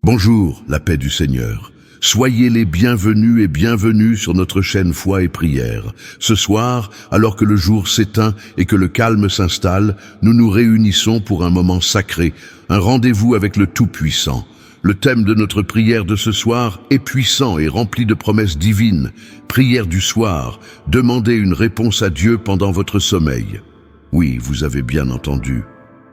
Bonjour, la paix du Seigneur. Soyez les bienvenus et bienvenues sur notre chaîne Foi et Prière. Ce soir, alors que le jour s'éteint et que le calme s'installe, nous nous réunissons pour un moment sacré, un rendez-vous avec le Tout-Puissant. Le thème de notre prière de ce soir est puissant et rempli de promesses divines. Prière du soir, demandez une réponse à Dieu pendant votre sommeil. Oui, vous avez bien entendu.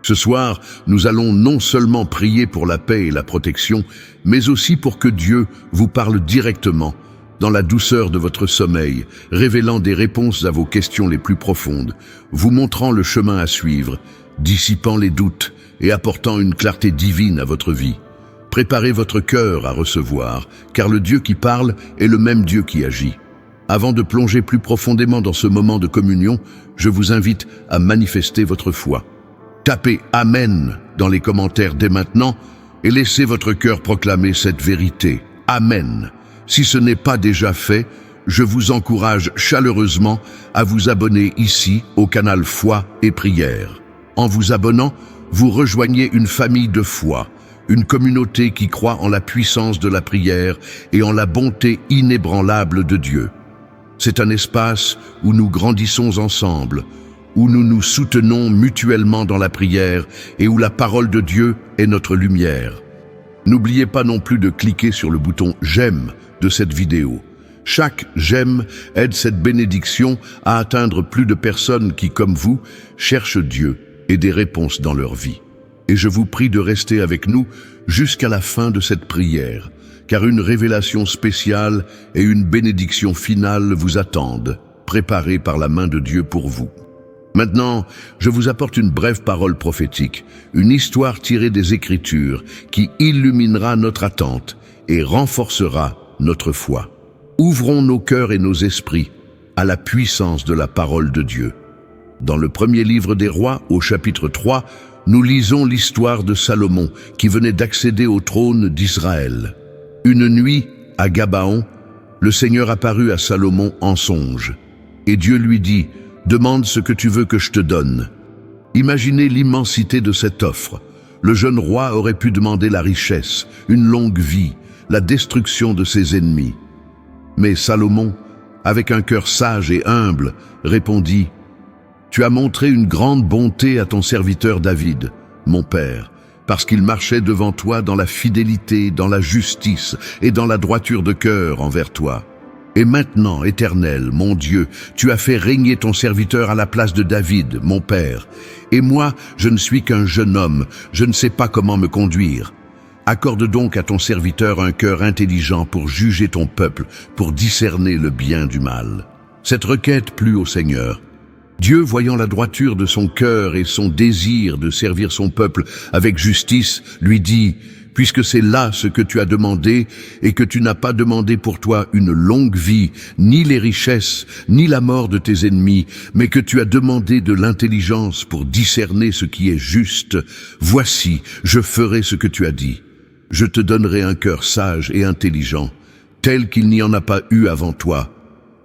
Ce soir, nous allons non seulement prier pour la paix et la protection, mais aussi pour que Dieu vous parle directement, dans la douceur de votre sommeil, révélant des réponses à vos questions les plus profondes, vous montrant le chemin à suivre, dissipant les doutes et apportant une clarté divine à votre vie. Préparez votre cœur à recevoir, car le Dieu qui parle est le même Dieu qui agit. Avant de plonger plus profondément dans ce moment de communion, je vous invite à manifester votre foi. Tapez « Amen » dans les commentaires dès maintenant et laissez votre cœur proclamer cette vérité. Amen. Si ce n'est pas déjà fait, je vous encourage chaleureusement à vous abonner ici au canal Foi et Prière. En vous abonnant, vous rejoignez une famille de foi, une communauté qui croit en la puissance de la prière et en la bonté inébranlable de Dieu. C'est un espace où nous grandissons ensemble, où nous nous soutenons mutuellement dans la prière et où la parole de Dieu est notre lumière. N'oubliez pas non plus de cliquer sur le bouton « J'aime » de cette vidéo. Chaque « J'aime » aide cette bénédiction à atteindre plus de personnes qui, comme vous, cherchent Dieu et des réponses dans leur vie. Et je vous prie de rester avec nous jusqu'à la fin de cette prière, car une révélation spéciale et une bénédiction finale vous attendent, préparées par la main de Dieu pour vous. Maintenant, je vous apporte une brève parole prophétique, une histoire tirée des Écritures qui illuminera notre attente et renforcera notre foi. Ouvrons nos cœurs et nos esprits à la puissance de la parole de Dieu. Dans le premier livre des Rois, au chapitre 3, nous lisons l'histoire de Salomon qui venait d'accéder au trône d'Israël. Une nuit, à Gabaon, le Seigneur apparut à Salomon en songe, et Dieu lui dit « Demande ce que tu veux que je te donne. » Imaginez l'immensité de cette offre. Le jeune roi aurait pu demander la richesse, une longue vie, la destruction de ses ennemis. Mais Salomon, avec un cœur sage et humble, répondit « Tu as montré une grande bonté à ton serviteur David, mon père, parce qu'il marchait devant toi dans la fidélité, dans la justice et dans la droiture de cœur envers toi. Et maintenant, Éternel, mon Dieu, tu as fait régner ton serviteur à la place de David, mon père. Et moi, je ne suis qu'un jeune homme, je ne sais pas comment me conduire. Accorde donc à ton serviteur un cœur intelligent pour juger ton peuple, pour discerner le bien du mal. » Cette requête plut au Seigneur. Dieu, voyant la droiture de son cœur et son désir de servir son peuple avec justice, lui dit « Puisque c'est là ce que tu as demandé, et que tu n'as pas demandé pour toi une longue vie, ni les richesses, ni la mort de tes ennemis, mais que tu as demandé de l'intelligence pour discerner ce qui est juste, voici, je ferai ce que tu as dit. Je te donnerai un cœur sage et intelligent, tel qu'il n'y en a pas eu avant toi,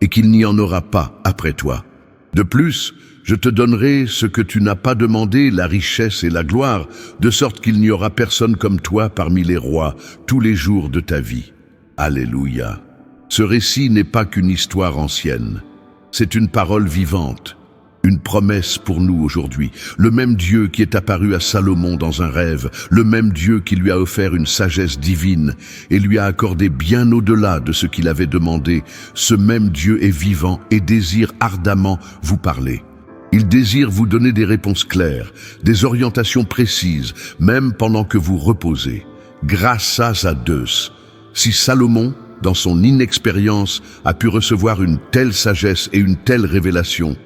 et qu'il n'y en aura pas après toi. De plus, je te donnerai ce que tu n'as pas demandé, la richesse et la gloire, de sorte qu'il n'y aura personne comme toi parmi les rois tous les jours de ta vie. » Alléluia. Ce récit n'est pas qu'une histoire ancienne. C'est une parole vivante, une promesse pour nous aujourd'hui. Le même Dieu qui est apparu à Salomon dans un rêve, le même Dieu qui lui a offert une sagesse divine et lui a accordé bien au-delà de ce qu'il avait demandé, ce même Dieu est vivant et désire ardemment vous parler. Il désire vous donner des réponses claires, des orientations précises, même pendant que vous reposez. Grâce à Dieu, si Salomon, dans son inexpérience, a pu recevoir une telle sagesse et une telle révélation,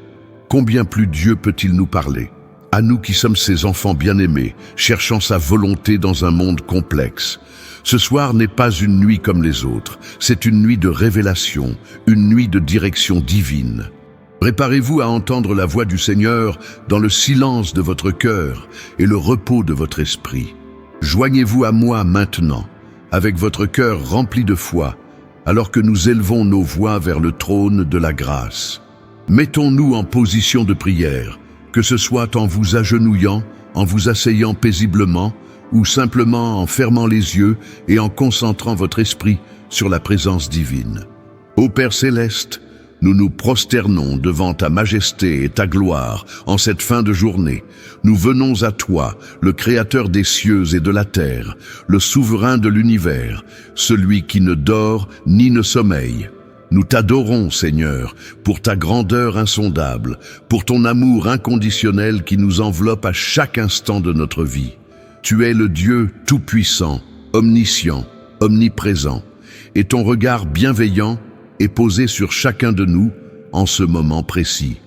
combien plus Dieu peut-il nous parler? À nous qui sommes ses enfants bien-aimés, cherchant sa volonté dans un monde complexe. Ce soir n'est pas une nuit comme les autres, c'est une nuit de révélation, une nuit de direction divine. Préparez-vous à entendre la voix du Seigneur dans le silence de votre cœur et le repos de votre esprit. Joignez-vous à moi maintenant, avec votre cœur rempli de foi, alors que nous élevons nos voix vers le trône de la grâce. Mettons-nous en position de prière, que ce soit en vous agenouillant, en vous asseyant paisiblement ou simplement en fermant les yeux et en concentrant votre esprit sur la présence divine. Ô Père céleste, nous nous prosternons devant ta majesté et ta gloire en cette fin de journée. Nous venons à toi, le Créateur des cieux et de la terre, le souverain de l'univers, celui qui ne dort ni ne sommeille. Nous t'adorons, Seigneur, pour ta grandeur insondable, pour ton amour inconditionnel qui nous enveloppe à chaque instant de notre vie. Tu es le Dieu tout-puissant, omniscient, omniprésent, et ton regard bienveillant est posé sur chacun de nous en ce moment précis.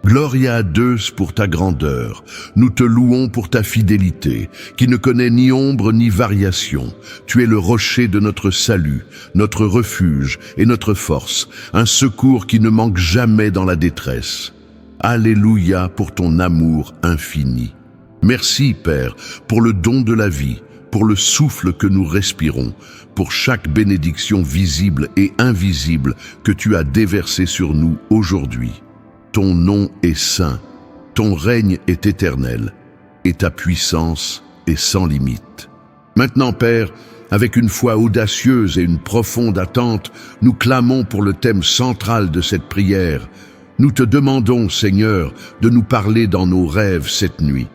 Gloria a Deus pour ta grandeur. Nous te louons pour ta fidélité, qui ne connaît ni ombre ni variation. Tu es le rocher de notre salut, notre refuge et notre force, un secours qui ne manque jamais dans la détresse. Alléluia pour ton amour infini. Merci, Père, pour le don de la vie, pour le souffle que nous respirons, pour chaque bénédiction visible et invisible que tu as déversée sur nous aujourd'hui. Ton nom est saint, ton règne est éternel, et ta puissance est sans limite. Maintenant, Père, avec une foi audacieuse et une profonde attente, nous clamons pour le thème central de cette prière. Nous te demandons, Seigneur, de nous parler dans nos rêves cette nuit.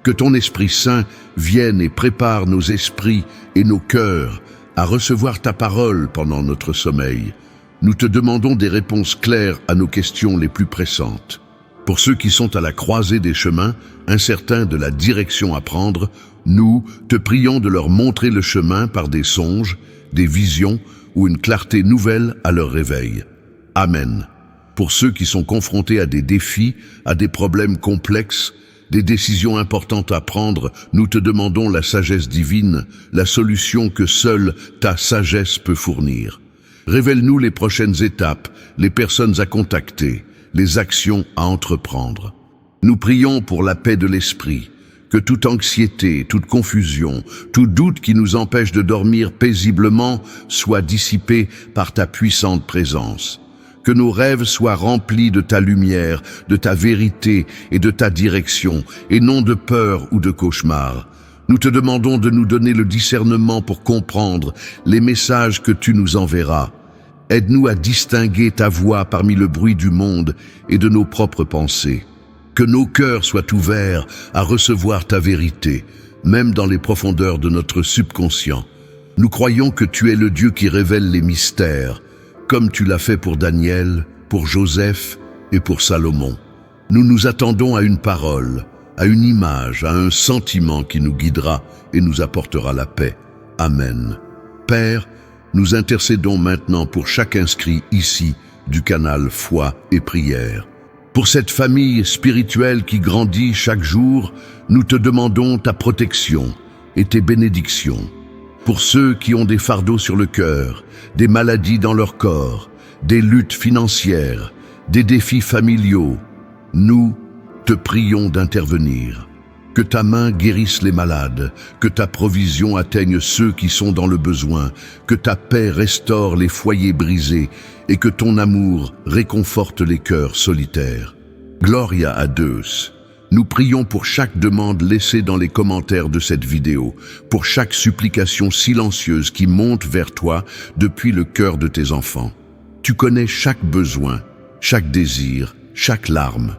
Que ton Esprit Saint vienne et prépare nos esprits et nos cœurs à recevoir ta parole pendant notre sommeil. Nous te demandons des réponses claires à nos questions les plus pressantes. Pour ceux qui sont à la croisée des chemins, incertains de la direction à prendre, nous te prions de leur montrer le chemin par des songes, des visions ou une clarté nouvelle à leur réveil. Amen. Pour ceux qui sont confrontés à des défis, à des problèmes complexes, des décisions importantes à prendre, nous te demandons la sagesse divine, la solution que seule ta sagesse peut fournir. Révèle-nous les prochaines étapes, les personnes à contacter, les actions à entreprendre. Nous prions pour la paix de l'esprit, que toute anxiété, toute confusion, tout doute qui nous empêche de dormir paisiblement soit dissipé par ta puissante présence. Que nos rêves soient remplis de ta lumière, de ta vérité et de ta direction, et non de peur ou de cauchemar. Nous te demandons de nous donner le discernement pour comprendre les messages que tu nous enverras. Aide-nous à distinguer ta voix parmi le bruit du monde et de nos propres pensées. Que nos cœurs soient ouverts à recevoir ta vérité, même dans les profondeurs de notre subconscient. Nous croyons que tu es le Dieu qui révèle les mystères, comme tu l'as fait pour Daniel, pour Joseph et pour Salomon. Nous nous attendons à une parole, à une image, à un sentiment qui nous guidera et nous apportera la paix. Amen. Père, nous intercédons maintenant pour chaque inscrit ici du canal Foi et Prière. Pour cette famille spirituelle qui grandit chaque jour, nous te demandons ta protection et tes bénédictions. Pour ceux qui ont des fardeaux sur le cœur, des maladies dans leur corps, des luttes financières, des défis familiaux, nous te prions d'intervenir. Que ta main guérisse les malades, que ta provision atteigne ceux qui sont dans le besoin, que ta paix restaure les foyers brisés et que ton amour réconforte les cœurs solitaires. Gloria a Deus. Nous prions pour chaque demande laissée dans les commentaires de cette vidéo, pour chaque supplication silencieuse qui monte vers toi depuis le cœur de tes enfants. Tu connais chaque besoin, chaque désir, chaque larme.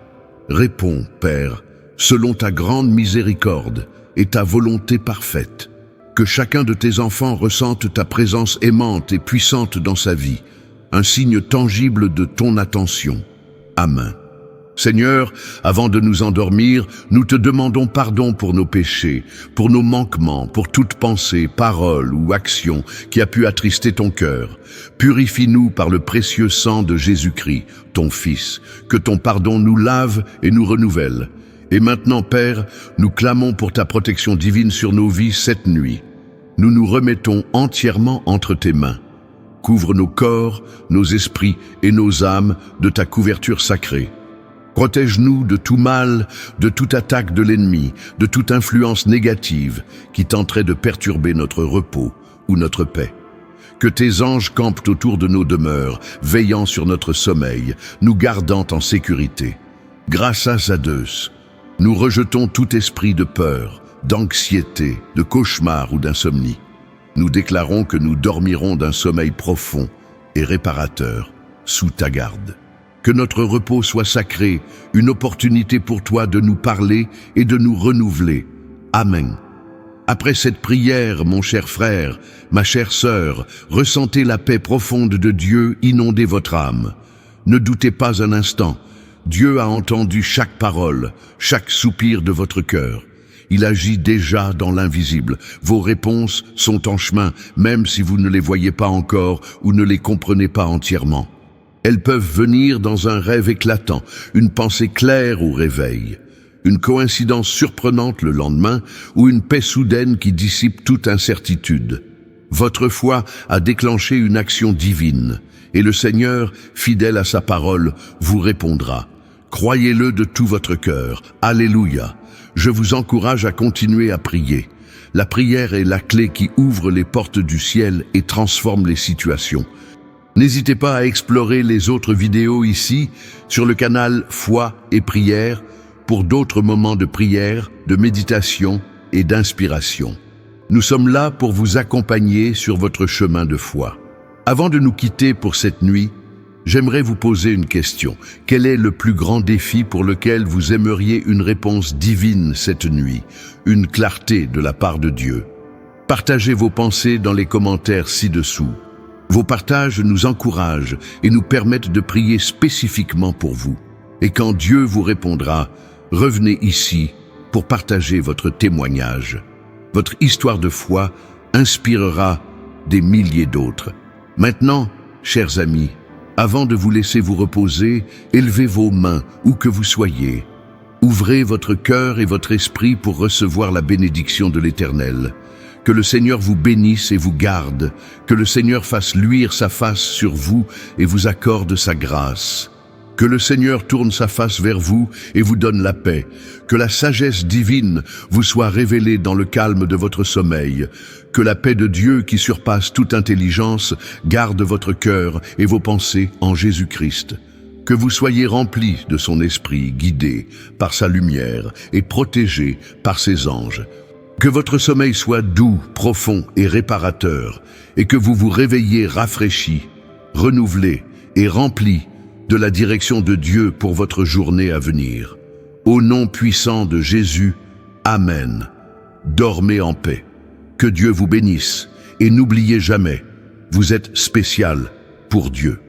Réponds, Père, selon ta grande miséricorde et ta volonté parfaite. Que chacun de tes enfants ressente ta présence aimante et puissante dans sa vie, un signe tangible de ton attention. Amen. Seigneur, avant de nous endormir, nous te demandons pardon pour nos péchés, pour nos manquements, pour toute pensée, parole ou action qui a pu attrister ton cœur. Purifie-nous par le précieux sang de Jésus-Christ, ton Fils, que ton pardon nous lave et nous renouvelle. Et maintenant, Père, nous clamons pour ta protection divine sur nos vies cette nuit. Nous nous remettons entièrement entre tes mains. Couvre nos corps, nos esprits et nos âmes de ta couverture sacrée. Protège-nous de tout mal, de toute attaque de l'ennemi, de toute influence négative qui tenterait de perturber notre repos ou notre paix. Que tes anges campent autour de nos demeures, veillant sur notre sommeil, nous gardant en sécurité. Grâce à Deus, nous rejetons tout esprit de peur, d'anxiété, de cauchemar ou d'insomnie. Nous déclarons que nous dormirons d'un sommeil profond et réparateur sous ta garde. Que notre repos soit sacré, une opportunité pour toi de nous parler et de nous renouveler. Amen. Après cette prière, mon cher frère, ma chère sœur, ressentez la paix profonde de Dieu inonder votre âme. Ne doutez pas un instant, Dieu a entendu chaque parole, chaque soupir de votre cœur. Il agit déjà dans l'invisible. Vos réponses sont en chemin, même si vous ne les voyez pas encore ou ne les comprenez pas entièrement. Elles peuvent venir dans un rêve éclatant, une pensée claire au réveil, une coïncidence surprenante le lendemain ou une paix soudaine qui dissipe toute incertitude. Votre foi a déclenché une action divine et le Seigneur, fidèle à sa parole, vous répondra. Croyez-le de tout votre cœur. Alléluia. Je vous encourage à continuer à prier. La prière est la clé qui ouvre les portes du ciel et transforme les situations. N'hésitez pas à explorer les autres vidéos ici, sur le canal Foi et Prière, pour d'autres moments de prière, de méditation et d'inspiration. Nous sommes là pour vous accompagner sur votre chemin de foi. Avant de nous quitter pour cette nuit, j'aimerais vous poser une question. Quel est le plus grand défi pour lequel vous aimeriez une réponse divine cette nuit, une clarté de la part de Dieu? Partagez vos pensées dans les commentaires ci-dessous. Vos partages nous encouragent et nous permettent de prier spécifiquement pour vous. Et quand Dieu vous répondra, revenez ici pour partager votre témoignage. Votre histoire de foi inspirera des milliers d'autres. Maintenant, chers amis, avant de vous laisser vous reposer, élevez vos mains où que vous soyez. Ouvrez votre cœur et votre esprit pour recevoir la bénédiction de l'Éternel. Que le Seigneur vous bénisse et vous garde, que le Seigneur fasse luire sa face sur vous et vous accorde sa grâce. Que le Seigneur tourne sa face vers vous et vous donne la paix. Que la sagesse divine vous soit révélée dans le calme de votre sommeil. Que la paix de Dieu qui surpasse toute intelligence garde votre cœur et vos pensées en Jésus-Christ. Que vous soyez remplis de son esprit, guidés par sa lumière et protégés par ses anges. Que votre sommeil soit doux, profond et réparateur, et que vous vous réveilliez rafraîchis, renouvelés et remplis de la direction de Dieu pour votre journée à venir. Au nom puissant de Jésus, Amen. Dormez en paix. Que Dieu vous bénisse, et n'oubliez jamais, vous êtes spécial pour Dieu.